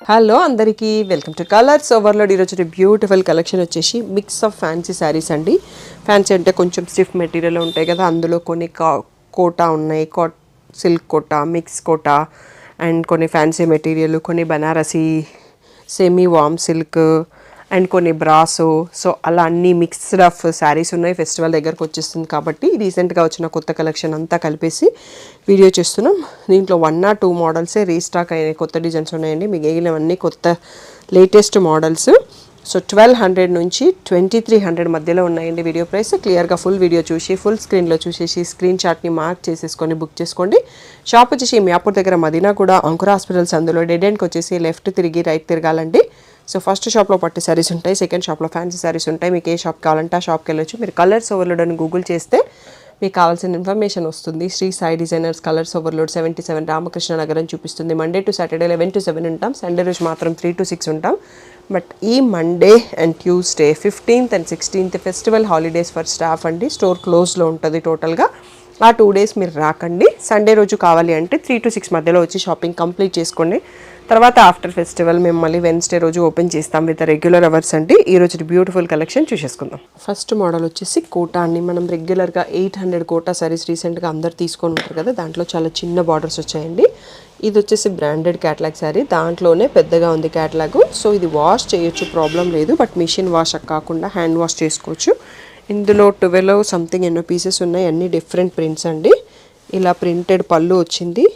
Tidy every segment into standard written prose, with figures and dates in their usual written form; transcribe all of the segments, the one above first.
Hello అందరికీ welcome to colours overload. ఈరోజు beautiful collection వచ్చేసి మిక్స్ ఆఫ్ ఫ్యాన్సీ శారీస్ అండి. ఫ్యాన్సీ అంటే కొంచెం స్టిఫ్ మెటీరియల్ ఉంటాయి కదా, అందులో కొన్ని కోటా ఉన్నాయి, silk kota, mix kota and కొన్ని ఫ్యాన్సీ మెటీరియల్, కొన్ని Banarasi semi warm silk and కొన్ని బ్రాసో. సో అలా అన్ని మిక్స్డ్ ఆఫ్ శారీస్ ఉన్నాయి. ఫెస్టివల్ దగ్గరకు వచ్చేస్తుంది కాబట్టి రీసెంట్గా వచ్చిన కొత్త కలెక్షన్ అంతా కలిపేసి వీడియో చేస్తున్నాం. దీంట్లో 1 or 2 మోడల్సే రీస్టాక్ అయినాయి, కొత్త డిజైన్స్ ఉన్నాయండి. మిగిలినవన్నీ కొత్త లేటెస్ట్ మోడల్స్. సో 1200 నుంచి 2300 మధ్యలో ఉన్నాయండి వీడియో ప్రైస్. క్లియర్గా ఫుల్ వీడియో చూసి ఫుల్ స్క్రీన్లో చూసేసి స్క్రీన్ షాట్ని మార్క్ చేసేసుకొని బుక్ చేసుకోండి. షాప్ వచ్చేసి మియాపూర్ దగ్గర మదీనా కూడా అంకుర్ హాస్పిటల్స్, అందులో డెడ్ ఎండ్కి వచ్చేసి లెఫ్ట్ తిరిగి రైట్ తిరగాలండి. సో ఫస్ట్ షాప్లో పట్టు శారీస్ ఉంటాయి, సెకండ్ షాప్లో ఫ్యాన్సీ శారీస్ ఉంటాయి. మీకు ఏ షాప్ కావాలంటే ఆ షాప్కి వెళ్ళొచ్చు. మీరు కలర్స్ ఓవర్లోడ్ అని గూగుల్ చేస్తే మీకు కావాల్సిన ఇన్ఫర్మేషన్ వస్తుంది. Shri Sai designers colours overload 77 Ramakrishna Nagaram చూపిస్తుంది. మండే టు సాటర్డే 11 to 7 ఉంటాం. సండే రోజు మాత్రం 3 to 6 ఉంటాం. బట్ ఈ Monday and Tuesday 15th and 16th festival holidays for staff అండి. స్టోర్ క్లోజ్లో ఉంటుంది టోటల్గా. ఆ 2 days మీరు రాకండి. సండే రోజు కావాలి అంటే 3 to 6 మధ్యలో వచ్చి షాపింగ్ కంప్లీట్ చేసుకోండి. తర్వాత ఆఫ్టర్ ఫెస్టివల్ మేము మళ్ళీ వెన్స్డే రోజు ఓపెన్ చేస్తాం విత్ రెగ్యులర్ అవర్స్ అండి. ఈ రోజు బ్యూటిఫుల్ కలెక్షన్ చూసేసుకుందాం. ఫస్ట్ మోడల్ వచ్చేసి కోటా అండి. మనం రెగ్యులర్గా 800 కోటా సారీస్ రీసెంట్గా అందరు తీసుకొని ఉంటారు కదా, దాంట్లో చాలా చిన్న బార్డర్స్ వచ్చాయండి. ఇది వచ్చేసి బ్రాండెడ్ క్యాటలాగ్ శారీ, దాంట్లోనే పెద్దగా ఉంది క్యాటలాగ్. సో ఇది వాష్ చేయొచ్చు, ప్రాబ్లం లేదు. బట్ మిషన్ వాష్ కాకుండా హ్యాండ్ వాష్ చేసుకోవచ్చు. ఇందులో 12 సంథింగ్ ఎన్నో పీసెస్ ఉన్నాయి, అన్ని డిఫరెంట్ ప్రింట్స్ అండి. ఇలా ప్రింటెడ్ పళ్ళు వచ్చింది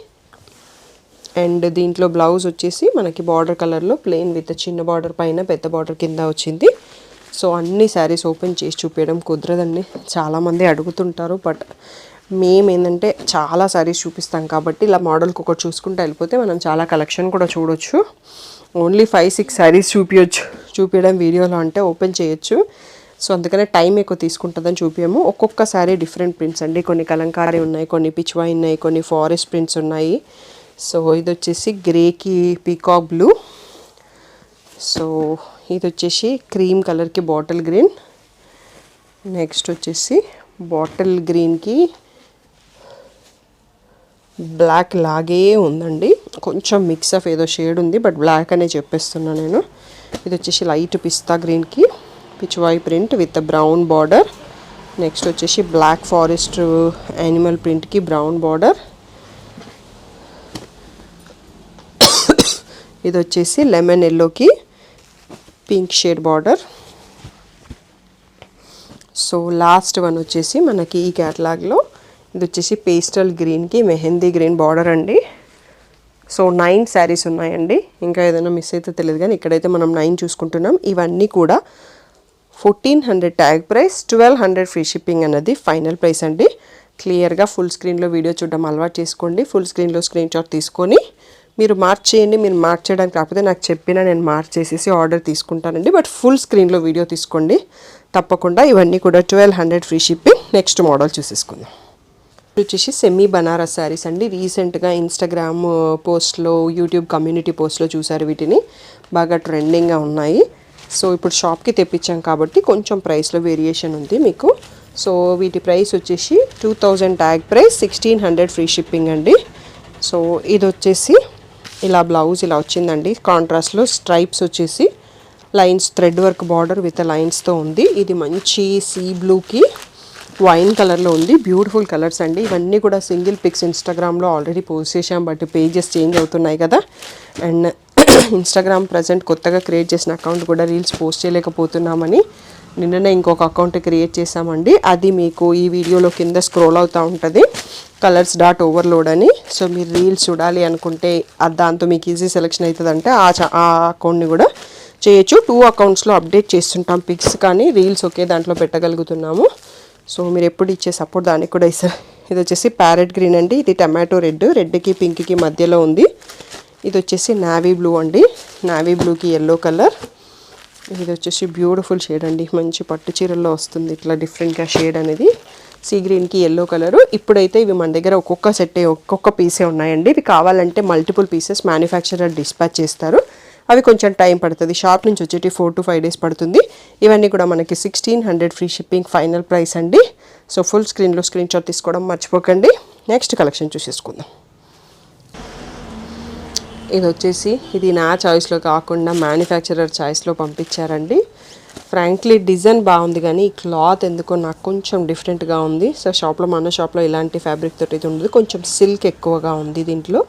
అండ్ దీంట్లో బ్లౌజ్ వచ్చేసి మనకి బార్డర్ కలర్లో ప్లెయిన్ విత్ చిన్న బార్డర్ పైన పెద్ద బార్డర్ కింద వచ్చింది. సో అన్ని శారీస్ ఓపెన్ చేసి చూపించడం కుదరదండి, చాలామంది అడుగుతుంటారు. బట్ మేము ఏంటంటే చాలా శారీస్ చూపిస్తాం కాబట్టి ఇలా మోడల్కి ఒకటి చూసుకుంటూ వెళ్ళిపోతే మనం చాలా కలెక్షన్ కూడా చూడొచ్చు. ఓన్లీ 5-6 శారీస్ చూపించడం వీడియోలో అంటే ఓపెన్ చేయొచ్చు. సో అందుకనే టైం ఎక్కువ తీసుకుంటుందని చూపించాము. ఒక్కొక్క శారీ డిఫరెంట్ ప్రింట్స్ అండి. కొన్ని కలంకారీ ఉన్నాయి, కొన్ని పిచ్వాయి ఉన్నాయి, కొన్ని ఫారెస్ట్ ప్రింట్స్ ఉన్నాయి. సో ఇది వచ్చేసి గ్రేకి పీకాక్ బ్లూ. సో ఇది వచ్చేసి క్రీమ్ కలర్కి బాటిల్ గ్రీన్. నెక్స్ట్ వచ్చేసి బాటిల్ గ్రీన్కి బ్లాక్ లాగే ఉందండి, కొంచెం మిక్స్ ఆఫ్ ఏదో షేడ్ ఉంది బట్ బ్లాక్ అనే చెప్పేస్తున్నాను నేను. ఇది వచ్చేసి లైట్ పిస్తా గ్రీన్కి Pichwai print with brown border. Next వచ్చేసి బ్లాక్ ఫారెస్ట్ యానిమల్ ప్రింట్కి బ్రౌన్ బార్డర్. ఇది వచ్చేసి లెమన్ ఎల్లోకి pink shade border. So last one వచ్చేసి మనకి ఈ క్యాటలాగ్లో ఇది వచ్చేసి పేస్టల్ గ్రీన్కి మెహందీ గ్రీన్ బార్డర్ అండి. సో 9 శారీస్ ఉన్నాయండి, ఇంకా ఏదైనా మిస్ అయితే తెలియదు కానీ ఇక్కడైతే మనం 9 చూసుకుంటున్నాం. ఇవన్నీ కూడా 1400 ట్యాగ్ ప్రైస్, 1200 ఫ్రీ షిప్పింగ్ అన్నది ఫైనల్ ప్రైస్ అండి. క్లియర్గా ఫుల్ స్క్రీన్లో వీడియో చూడడం అలవాటు చేసుకోండి. ఫుల్ స్క్రీన్లో స్క్రీన్ షాట్ తీసుకొని మీరు మార్చేయండి. మీరు మార్చేయడానికి కాకపోతే నాకు చెప్పినా నేను మార్చేసేసి ఆర్డర్ తీసుకుంటానండి. బట్ ఫుల్ స్క్రీన్లో వీడియో తీసుకోండి తప్పకుండా. ఇవన్నీ కూడా 1200 ఫ్రీ షిప్పింగ్. నెక్స్ట్ మోడల్ చూసేసుకుందాం. వచ్చేసి సెమీ బనారస్ శారీస్ అండి. రీసెంట్గా ఇన్స్టాగ్రామ్ పోస్ట్లో, యూట్యూబ్ కమ్యూనిటీ పోస్ట్లో చూసారు, వీటిని బాగా ట్రెండింగ్గా ఉన్నాయి. సో ఇప్పుడు షాప్కి తెప్పించాం కాబట్టి కొంచెం ప్రైస్లో వేరియేషన్ ఉంది మీకు. సో వీటి ప్రైస్ వచ్చేసి 2000 ట్యాగ్ ప్రైస్, 1600 ఫ్రీ షిప్పింగ్ అండి. సో ఇది వచ్చేసి ఇలా బ్లౌజ్ ఇలా వచ్చిందండి. కాంట్రాస్ట్లో స్ట్రైప్స్ వచ్చేసి lines thread work border with లైన్స్తో ఉంది. ఇది మంచి సీ బ్లూకి వైన్ కలర్లో ఉంది. బ్యూటిఫుల్ కలర్స్ అండి. ఇవన్నీ కూడా సింగిల్ పిక్స్ ఇన్స్టాగ్రామ్లో ఆల్రెడీ పోస్ట్ చేసాం, బట్ పేజెస్ చేంజ్ అవుతున్నాయి కదా. అండ్ ఇన్స్టాగ్రామ్ ప్రజెంట్ కొత్తగా క్రియేట్ చేసిన అకౌంట్ కూడా రీల్స్ పోస్ట్ చేయలేకపోతున్నామని నిన్ననే ఇంకొక అకౌంట్ క్రియేట్ చేసామండి. అది మీకు ఈ వీడియోలో కింద స్క్రోల్ అవుతూ ఉంటుంది, colors.overload అని. సో మీరు రీల్స్ చూడాలి అనుకుంటే దాంతో మీకు ఈజీ సెలెక్షన్ అవుతుందంటే ఆ అకౌంట్ని కూడా చేయొచ్చు. 2 అకౌంట్స్లో అప్డేట్ చేస్తుంటాం పిక్స్, కానీ రీల్స్ ఒకే దాంట్లో పెట్టగలుగుతున్నాము. సో మీరు ఎప్పుడు ఇచ్చే సపోర్ట్ దానికి కూడా ఇస్తారు. ఇది వచ్చేసి ప్యారెట్ గ్రీన్ అండి. ఇది టమాటో రెడ్కి పింక్కి మధ్యలో ఉంది. ఇది వచ్చేసి నావీ బ్లూ అండి, నావీ బ్లూకి ఎల్లో కలర్. ఇది వచ్చేసి బ్యూటిఫుల్ షేడ్ అండి, మంచి పట్టు చీరల్లో వస్తుంది ఇట్లా డిఫరెంట్గా షేడ్ అనేది. సీ గ్రీన్కి ఎల్లో కలరు. ఇప్పుడైతే ఇవి మన దగ్గర ఒక్కొక్క సెట్టే ఒక్కొక్క పీసే ఉన్నాయండి. ఇవి కావాలంటే మల్టిపుల్ పీసెస్ మ్యానుఫ్యాక్చరర్ డిస్పాచ్ చేస్తారు, అవి కొంచెం టైం పడుతుంది. షాప్ నుంచి వచ్చేటి 4 to 5 days పడుతుంది. ఇవన్నీ కూడా మనకి 1600 ఫ్రీ షిప్పింగ్ ఫైనల్ ప్రైస్ అండి. సో ఫుల్ స్క్రీన్లో స్క్రీన్ షాట్ తీసుకోవడం మర్చిపోకండి. నెక్స్ట్ కలెక్షన్ చూసేసుకుందాం. ఇది వచ్చేసి ఇది నా చాయిస్లో కాకుండా మ్యానుఫ్యాక్చరర్ చాయిస్లో పంపించారండి. ఫ్రాంక్లీ డిజైన్ బాగుంది కానీ ఈ క్లాత్ ఎందుకో నాకు కొంచెం డిఫరెంట్గా ఉంది. సో షాప్లో మన షాప్లో ఇలాంటి ఫ్యాబ్రిక్ తోటి ఉండదు, కొంచెం సిల్క్ ఎక్కువగా ఉంది దీంట్లో.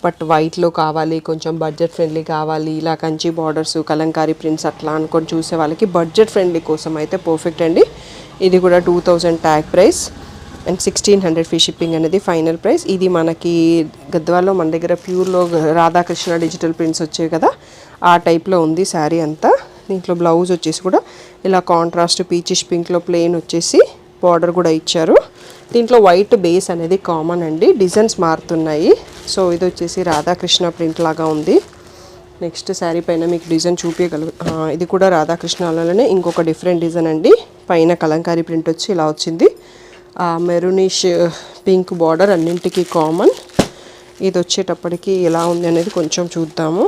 బట్ వైట్లో కావాలి, కొంచెం బడ్జెట్ ఫ్రెండ్లీ కావాలి, ఇలా కంచి బార్డర్స్ కలంకారీ ప్రింట్స్ అట్లా అనుకొని చూసే వాళ్ళకి బడ్జెట్ ఫ్రెండ్లీ కోసం అయితే పర్ఫెక్ట్ అండి. ఇది కూడా 2000 tag price and 1600 free shipping అనేది ఫైనల్ ప్రైస్. ఇది మనకి గద్వాల్లో మన దగ్గర ప్యూర్లో రాధాకృష్ణ డిజిటల్ ప్రింట్స్ వచ్చేవి కదా, ఆ టైప్లో ఉంది శారీ అంతా. దీంట్లో బ్లౌజ్ వచ్చేసి కూడా ఇలా కాంట్రాస్ట్ పీచిష్ పింక్లో ప్లెయిన్ వచ్చేసి బార్డర్ కూడా ఇచ్చారు. దీంట్లో వైట్ బేస్ అనేది కామన్ అండి, డిజైన్స్ మారుతున్నాయి. సో ఇది వచ్చేసి రాధాకృష్ణ ప్రింట్ లాగా ఉంది. నెక్స్ట్ శారీ పైన మీకు డిజైన్ ఇది కూడా రాధాకృష్ణలోనే ఇంకొక డిఫరెంట్ డిజైన్ అండి. పైన కలంకారీ ప్రింట్ వచ్చి ఇలా వచ్చింది. మెరూనిష్ పింక్ బార్డర్ అన్నింటికి కామన్. ఇది వచ్చేటప్పటికి ఎలా ఉంది అనేది కొంచెం చూద్దాము.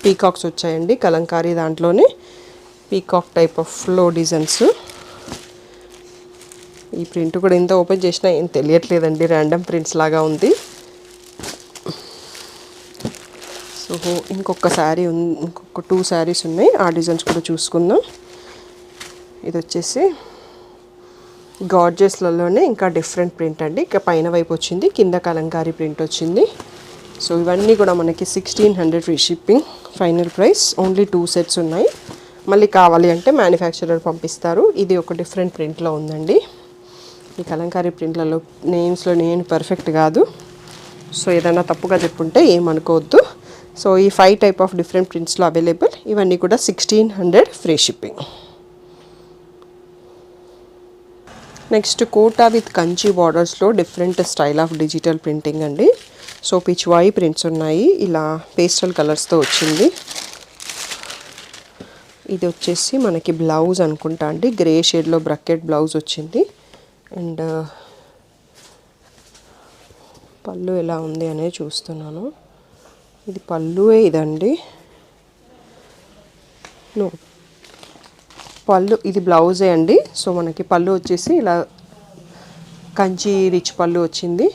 పీకాక్స్ వచ్చాయండి కలంకారీ, దాంట్లోనే peacock type of flow designs. ఈ ప్రింట్ కూడా ఇంత ఓపెన్ చేసినా ఏం తెలియట్లేదండి, ర్యాండమ్ ప్రింట్స్ లాగా ఉంది. సో ఇంకొక శారీ ఉంది, ఇంకొక 2 శారీస్ ఉన్నాయి, ఆ డిజైన్స్ కూడా చూసుకుందాం. ఇది వచ్చేసి గార్జెస్లలోనే ఇంకా డిఫరెంట్ ప్రింట్ అండి. ఇక పైన వైపు వచ్చింది, కింద కలంకారీ ప్రింట్ వచ్చింది. సో ఇవన్నీ కూడా మనకి 1600 free shipping final price. Only 2 sets ఉన్నాయి. మళ్ళీ కావాలి అంటే మ్యానుఫ్యాక్చరర్ పంపిస్తారు. ఇది ఒక డిఫరెంట్ ప్రింట్లో ఉందండి. ఈ కలంకారీ ప్రింట్లలో నేమ్స్లో నేను పర్ఫెక్ట్ కాదు, సో ఏదైనా తప్పుగా చెప్పుంటే ఏమనుకోవద్దు. సో ఈ 5 టైప్ ఆఫ్ డిఫరెంట్ ప్రింట్స్లో అవైలబుల్. ఇవన్నీ కూడా 1600 free shipping. Next Kota with Kanchi బార్డర్స్లో different style of digital printing అండి. సో పిచ్వాయి ప్రింట్స్ ఉన్నాయి, ఇలా పేస్టల్ కలర్స్తో వచ్చింది. ఇది వచ్చేసి మనకి బ్లౌజ్ అనుకుంటా అండి, గ్రే షేడ్లో బ్రకెట్ బ్లౌజ్ వచ్చింది. అండ్ పళ్ళు ఎలా ఉంది అనేది చూస్తున్నాను. ఇది పళ్ళువే ఇదండి, నో పళ్ళు ఇది బ్లౌజే అండి. సో మనకి పళ్ళు వచ్చేసి ఇలా కంచి రిచ్ పళ్ళు వచ్చింది.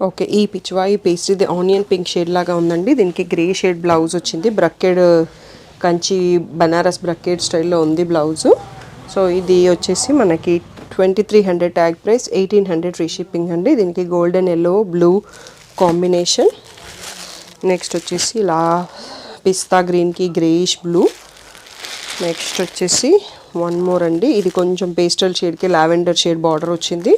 ఓకే, ఈ పిచ్వాయి పేస్ట్ ఇది ఆనియన్ పింక్ షేడ్ లాగా ఉందండి. దీనికి గ్రే షేడ్ బ్లౌజ్ వచ్చింది, బ్రకెడ్ కంచి బనారస్ బ్రకెడ్ స్టైల్లో ఉంది బ్లౌజు. సో ఇది వచ్చేసి మనకి 2300 ట్యాగ్ ప్రైస్, 1800 ఫ్రీ షిప్పింగ్ అండి. దీనికి golden yellow blue combination. Next వచ్చేసి ఇలా పిస్తా గ్రీన్కి గ్రేయిష్ బ్లూ. నెక్స్ట్ వచ్చేసి వన్ మోర్ అండి, ఇది కొంచెం పేస్టల్ షేడ్కి లావెండర్ షేడ్ బార్డర్ వచ్చింది.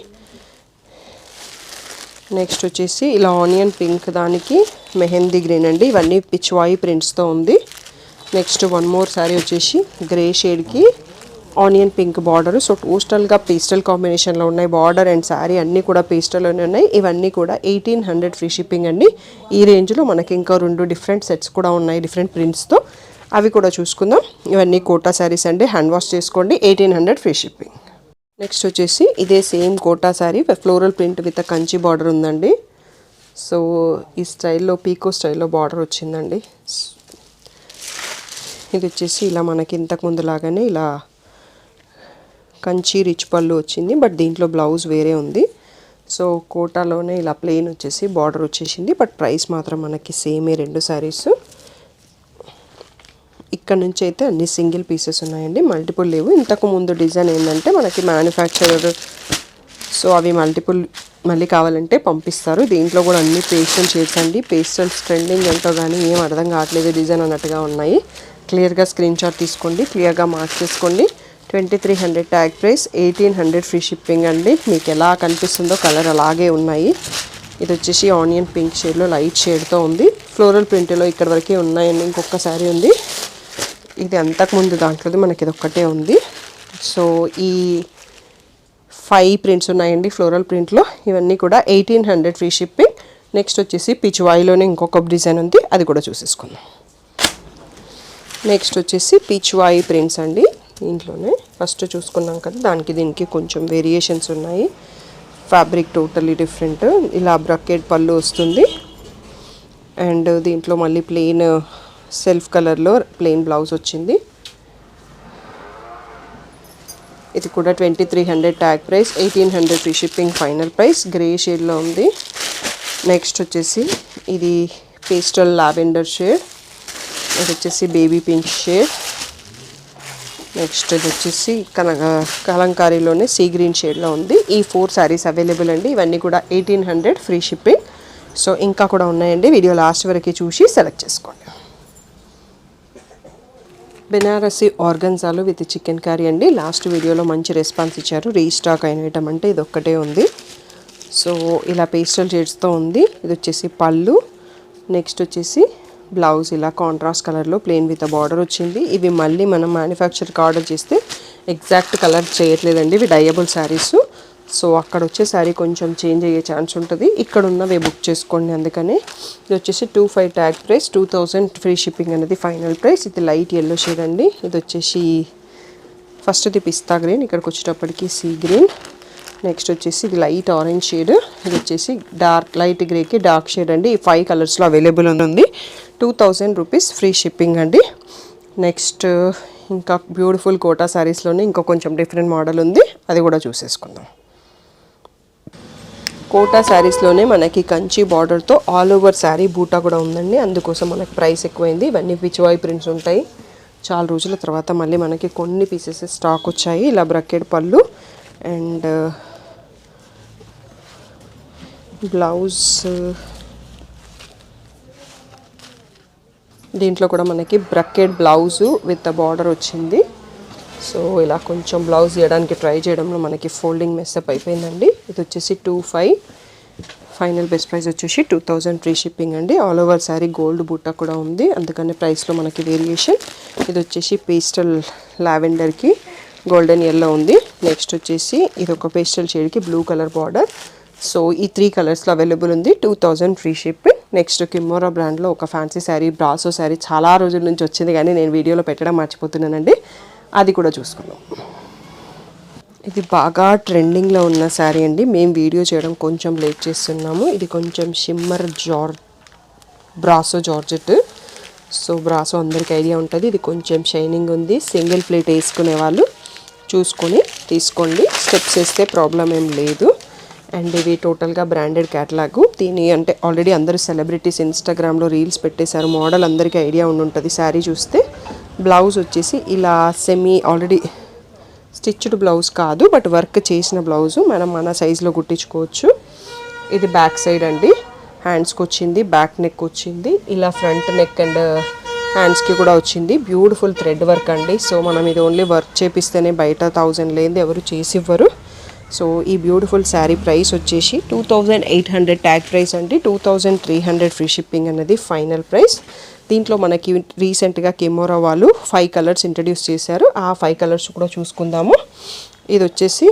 నెక్స్ట్ వచ్చేసి ఇలా ఆనియన్ పింక్ దానికి మెహందీ గ్రీన్ అండి. ఇవన్నీ పిచ్వాయి ప్రింట్స్తో ఉంది. నెక్స్ట్ వన్ మోర్ శారీ వచ్చేసి గ్రే షేడ్కి ఆనియన్ పింక్ బార్డర్. సో టోటల్గా పేస్టల్ కాంబినేషన్లో ఉన్నాయి. బార్డర్ అండ్ శారీ అన్నీ కూడా పేస్టల్లోనే ఉన్నాయి. ఇవన్నీ కూడా 1800 ఫ్రీ షిప్పింగ్ అండి. ఈ రేంజ్లో మనకి ఇంకా 2 డిఫరెంట్ సెట్స్ కూడా ఉన్నాయి డిఫరెంట్ ప్రింట్స్తో, అవి కూడా చూసుకుందాం. ఇవన్నీ కోటా శారీస్ అండి, హ్యాండ్ వాష్ చేసుకోండి. 1800 ఫ్రీ షిప్పింగ్. నెక్స్ట్ వచ్చేసి ఇదే same kota sari floral print with Kanchi border ఉందండి. సో ఈ స్టైల్లో పీకో స్టైల్లో బార్డర్ వచ్చిందండి. ఇది వచ్చేసి ఇలా మనకి ఇంతకుముందు లాగానే ఇలా కంచి రిచ్ పళ్ళు వచ్చింది, బట్ దీంట్లో బ్లౌజ్ వేరే ఉంది. సో కోటాలోనే ఇలా ప్లెయిన్ వచ్చేసి బార్డర్ వచ్చేసింది, బట్ ప్రైస్ మాత్రం మనకి సేమే 2 శారీస్. ఇక్కడ నుంచి అయితే అన్ని సింగిల్ పీసెస్ ఉన్నాయండి, మల్టిపుల్ లేవు. ఇంతకు ముందు డిజైన్ ఏంటంటే మనకి మ్యానుఫ్యాక్చరర్, సో అవి మల్టిపుల్ మళ్ళీ కావాలంటే పంపిస్తారు. దీంట్లో కూడా అన్ని పేస్టల్ షేడ్స్ అండి. పేస్టల్స్ ట్రెండింగ్ ఏంటో కానీ ఏం అర్థం కావట్లేదు, డిజైన్ అన్నట్టుగా ఉన్నాయి. క్లియర్గా స్క్రీన్ షాట్ తీసుకోండి, క్లియర్గా మార్క్ చేసుకోండి. 2300 ట్యాగ్ ప్రైస్, 1800 ఫ్రీ షిప్పింగ్ అండి. మీకు ఎలా కనిపిస్తుందో కలర్ అలాగే ఉన్నాయి. ఇది వచ్చేసి ఆనియన్ పింక్ షేడ్లో లైట్ షేడ్తో ఉంది. ఫ్లోరల్ ప్రింట్లో ఇక్కడ వరకే ఉన్నాయండి, ఇంకొక శారీ ఉంది. ఇది అంతకుముందు దాంట్లోది మనకి ఇది ఒక్కటే ఉంది. సో ఈ 5 ప్రింట్స్ ఉన్నాయండి ఫ్లోరల్ ప్రింట్లో. ఇవన్నీ కూడా 1800 ఫ్రీ షిప్పింగ్. నెక్స్ట్ వచ్చేసి పిచ్వాయిలోనే ఇంకొక డిజైన్ ఉంది, అది కూడా చూసేసుకుందాం. నెక్స్ట్ వచ్చేసి పిచ్వాయి ప్రింట్స్ అండి. దీంట్లోనే ఫస్ట్ చూసుకున్నాం కదా, దానికి దీనికి కొంచెం వేరియేషన్స్ ఉన్నాయి. Fabric totally different. ఇలా బ్రకెట్ పళ్ళు వస్తుంది అండ్ దీంట్లో మళ్ళీ ప్లెయిన్ సెల్ఫ్ కలర్లో ప్లెయిన్ బ్లౌజ్ వచ్చింది. ఇది కూడా 2300 tag price, 1800 free shipping final price. Grey షేడ్లో ఉంది. నెక్స్ట్ వచ్చేసి ఇది పేస్టల్ లావెండర్ షేడ్, ఇది వచ్చేసి బేబీ పింక్ షేడ్. నెక్స్ట్ ఇది వచ్చేసి కలంకారీలోనే సీ గ్రీన్ షేడ్లో ఉంది. ఈ 4 శారీస్ అవైలబుల్ అండి. ఇవన్నీ కూడా 1800 ఫ్రీ షిప్పింగ్. సో ఇంకా కూడా ఉన్నాయండి, వీడియో లాస్ట్ వరకు చూసి సెలెక్ట్ చేసుకోండి. బెనారసి ఆర్గన్జాలో విత్ చికెన్ కర్రీ అండి. లాస్ట్ వీడియోలో మంచి రెస్పాన్స్ ఇచ్చారు. రీస్టాక్ అయిన ఐటమ్ అంటే ఇది ఒక్కటే ఉంది. సో ఇలా పేస్టల్ షేడ్స్తో ఉంది. ఇది వచ్చేసి పళ్ళు. నెక్స్ట్ వచ్చేసి బ్లౌజ్ ఇలా కాంట్రాస్ట్ కలర్లో ప్లెయిన్ విత్ బార్డర్ వచ్చింది. ఇవి మళ్ళీ మనం మ్యానుఫ్యాక్చర్కి ఆర్డర్ చేస్తే ఎగ్జాక్ట్ కలర్ చేయట్లేదండి, ఇవి డయబుల్ శారీస్. సో అక్కడ వచ్చే శారీ కొంచెం చేంజ్ అయ్యే ఛాన్స్ ఉంటుంది. ఇక్కడ ఉన్నవి బుక్ చేసుకోండి. అందుకని ఇది వచ్చేసి 25 ట్యాగ్ ప్రైస్, 2000 ఫ్రీ షిప్పింగ్ అనేది ఫైనల్ ప్రైస్. ఇది లైట్ ఎల్లో షేడ్ అండి. ఇది వచ్చేసి ఫస్ట్ది పిస్తా గ్రీన్, ఇక్కడికి వచ్చేటప్పటికి సీ గ్రీన్. నెక్స్ట్ వచ్చేసి ఇది లైట్ ఆరెంజ్ షేడ్, ఇది వచ్చేసి డార్క్ లైట్ గ్రేకి డార్క్ షేడ్ అండి. ఈ 5 కలర్స్లో అవైలబుల్ ఉంది. 2000 రూపీస్ ఫ్రీ షిప్పింగ్ అండి. నెక్స్ట్ ఇంకా బ్యూటిఫుల్ కోటా శారీస్లోనే ఇంకా కొంచెం డిఫరెంట్ మోడల్ ఉంది, అది కూడా చూసేసుకుందాం. కోటా శారీస్లోనే మనకి కంచి బార్డర్తో ఆల్ ఓవర్ శారీ బూటా కూడా ఉందండి, అందుకోసం మనకి ప్రైస్ ఎక్కువైంది. ఇవన్నీ పిచ్వాయి ప్రింట్స్ ఉంటాయి. చాలా రోజుల తర్వాత మళ్ళీ మనకి కొన్ని పీసెస్ స్టాక్ వచ్చాయి. ఇలా బ్రకెట్ పళ్ళు అండ్ బ్లౌజ్, దీంట్లో కూడా మనకి బ్రకెట్ బ్లౌజు విత్ బార్డర్ వచ్చింది. సో ఇలా కొంచెం బ్లౌజ్ చేయడానికి ట్రై చేయడంలో మనకి ఫోల్డింగ్ మెస్అప్ అయిపోయిందండి. ఇది వచ్చేసి 25, ఫైనల్ బెస్ట్ ప్రైస్ వచ్చేసి 2000 ఫ్రీ షిప్పింగ్ అండి. ఆల్ ఓవర్ శారీ గోల్డ్ బూటా కూడా ఉంది, అందుకని ప్రైస్లో మనకి వేరియేషన్. ఇది వచ్చేసి పేస్టల్ లావెండర్కి గోల్డెన్ ఎల్లో ఉంది. నెక్స్ట్ వచ్చేసి ఇది ఒక పేస్టల్ షేడ్కి బ్లూ కలర్ బార్డర్. సో ఈ 3 కలర్స్లో అవైలబుల్ ఉంది, 2000 ఫ్రీ షిప్పింగ్. నెక్స్ట్ కిమోరా బ్రాండ్లో ఒక ఫ్యాన్సీ శారీ, బ్రాసో శారీ చాలా రోజుల నుంచి వచ్చింది కానీ నేను వీడియోలో పెట్టడం మర్చిపోతున్నానండి, అది కూడా చూసుకున్నాం. ఇది బాగా ట్రెండింగ్లో ఉన్న శారీ అండి. మేము వీడియో చేయడం కొంచెం లేట్ చేస్తున్నాము. ఇది కొంచెం shimmer brasso georgette. So brasso అందరికి ఐడియా ఉంటుంది. ఇది కొంచెం షైనింగ్ ఉంది. సింగిల్ ప్లేట్ వేసుకునే వాళ్ళు చూసుకొని తీసుకోండి, స్టెప్స్ వేస్తే ప్రాబ్లం ఏం లేదు. అండ్ ఇవి టోటల్గా బ్రాండెడ్ క్యాటలాగు. దీని అంటే ఆల్రెడీ అందరూ సెలబ్రిటీస్ ఇన్స్టాగ్రామ్లో రీల్స్ పెట్టేశారు, మోడల్ అందరికీ ఐడియా ఉంటుంది. శారీ చూస్తే బ్లౌజ్ వచ్చేసి ఇలా సెమీ ఆల్రెడీ స్టిచ్డ్ బ్లౌజ్ కాదు, బట్ వర్క్ చేసిన బ్లౌజు మనం మన సైజులో కుట్టించుకోవచ్చు. ఇది బ్యాక్ సైడ్ అండి, హ్యాండ్స్కి వచ్చింది, బ్యాక్ నెక్ వచ్చింది, ఇలా ఫ్రంట్ నెక్ అండ్ హ్యాండ్స్కి కూడా వచ్చింది. బ్యూటిఫుల్ థ్రెడ్ వర్క్ అండి. సో మనం ఇది ఓన్లీ వర్క్ చేపిస్తేనే బయట 1000 లేనిది ఎవరు చేసి ఇవ్వరు. సో ఈ బ్యూటిఫుల్ శారీ ప్రైస్ వచ్చేసి 2800 ట్యాగ్ ప్రైస్ అండి. 2300 ఫ్రీ షిప్పింగ్ అనేది ఫైనల్ ప్రైస్. దీంట్లో మనకి రీసెంట్గా కెమోరా వాళ్ళు 5 కలర్స్ ఇంట్రడ్యూస్ చేశారు, ఆ 5 కలర్స్ కూడా చూసుకుందాము. ఇది వచ్చేసి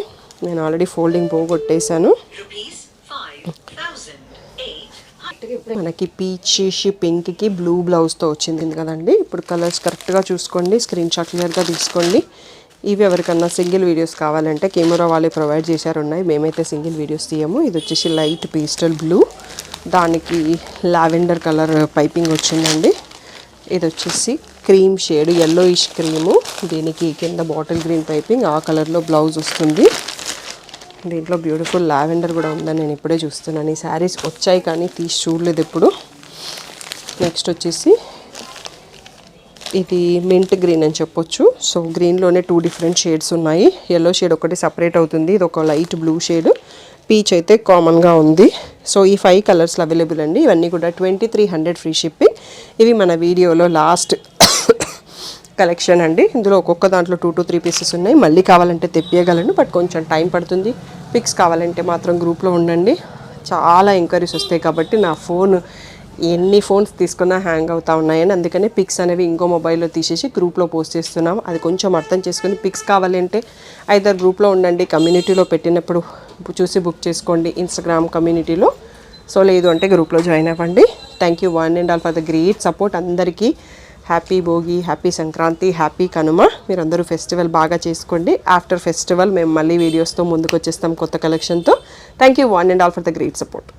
నేను ఆల్రెడీ ఫోల్డింగ్ పోగొట్టేశాను. మనకి పీచ్ పింక్కి బ్లూ బ్లౌజ్తో వచ్చింది కదండి. ఇప్పుడు కలర్స్ కరెక్ట్గా చూసుకోండి, స్క్రీన్ షాట్ క్లియర్గా తీసుకోండి. ఇవి ఎవరికన్నా సింగిల్ వీడియోస్ కావాలంటే కెమెరా వాళ్ళే ప్రొవైడ్ చేశారు ఉన్నాయి, మేమైతే సింగిల్ వీడియోస్ తీయము. ఇది వచ్చేసి లైట్ పేస్టల్ బ్లూ, దానికి లావెండర్ కలర్ పైపింగ్ వచ్చిందండి. ఇది వచ్చేసి క్రీమ్ షేడ్ ఎల్లోయిష్ క్రీము, దీనికి కింద బాటిల్ గ్రీన్ పైపింగ్, ఆ కలర్లో బ్లౌజ్ వస్తుంది. దీంట్లో బ్యూటిఫుల్ లావెండర్ కూడా ఉందని నేను ఇప్పుడే చూస్తున్నాను. ఈ శారీస్ వచ్చాయి కానీ తీసి చూడలేదు ఎప్పుడు. నెక్స్ట్ వచ్చేసి ఇది మింట్ గ్రీన్ అని చెప్పొచ్చు. సో గ్రీన్లోనే 2 డిఫరెంట్ షేడ్స్ ఉన్నాయి. ఎల్లో షేడ్ ఒకటి సపరేట్ అవుతుంది, ఇది ఒక లైట్ బ్లూ షేడ్, పీచ్ అయితే కామన్గా ఉంది. సో ఈ 5 కలర్స్లో అవైలబుల్ అండి. ఇవన్నీ కూడా 2300 ఫ్రీ షిప్పింగ్. ఇవి మన వీడియోలో లాస్ట్ కలెక్షన్ అండి. ఇందులో ఒక్కొక్క దాంట్లో 2 to 3 పీసెస్ ఉన్నాయి. మళ్ళీ కావాలంటే తెప్పియగలను, బట్ కొంచెం టైం పడుతుంది. పిక్స్ కావాలంటే మాత్రం గ్రూప్లో ఉండండి. చాలా ఎంక్వైరీస్ వస్తాయి కాబట్టి నా ఫోన్ ఎన్ని ఫోన్స్ తీసుకున్నా హ్యాంగ్ అవుతూ ఉన్నాయని, అందుకని పిక్స్ అనేవి ఇంకో మొబైల్లో తీసేసి గ్రూప్లో పోస్ట్ చేస్తున్నాం. అది కొంచెం అర్థం చేసుకుని పిక్స్ కావాలంటే ఐదర్ గ్రూప్లో ఉండండి, కమ్యూనిటీలో పెట్టినప్పుడు చూసి బుక్ చేసుకోండి ఇన్స్టాగ్రామ్ కమ్యూనిటీలో. సో లేదు అంటే గ్రూప్లో జాయిన్ అవ్వండి. Thank you one and all for the great support. అందరికీ happy Bhogi, happy Sankranti, happy Kanuma. మీరందరూ ఫెస్టివల్ బాగా చేసుకోండి. ఆఫ్టర్ ఫెస్టివల్ మేము మళ్ళీ వీడియోస్తో ముందుకు వచ్చేస్తాం కొత్త కలెక్షన్తో. Thank you one and all for the great support.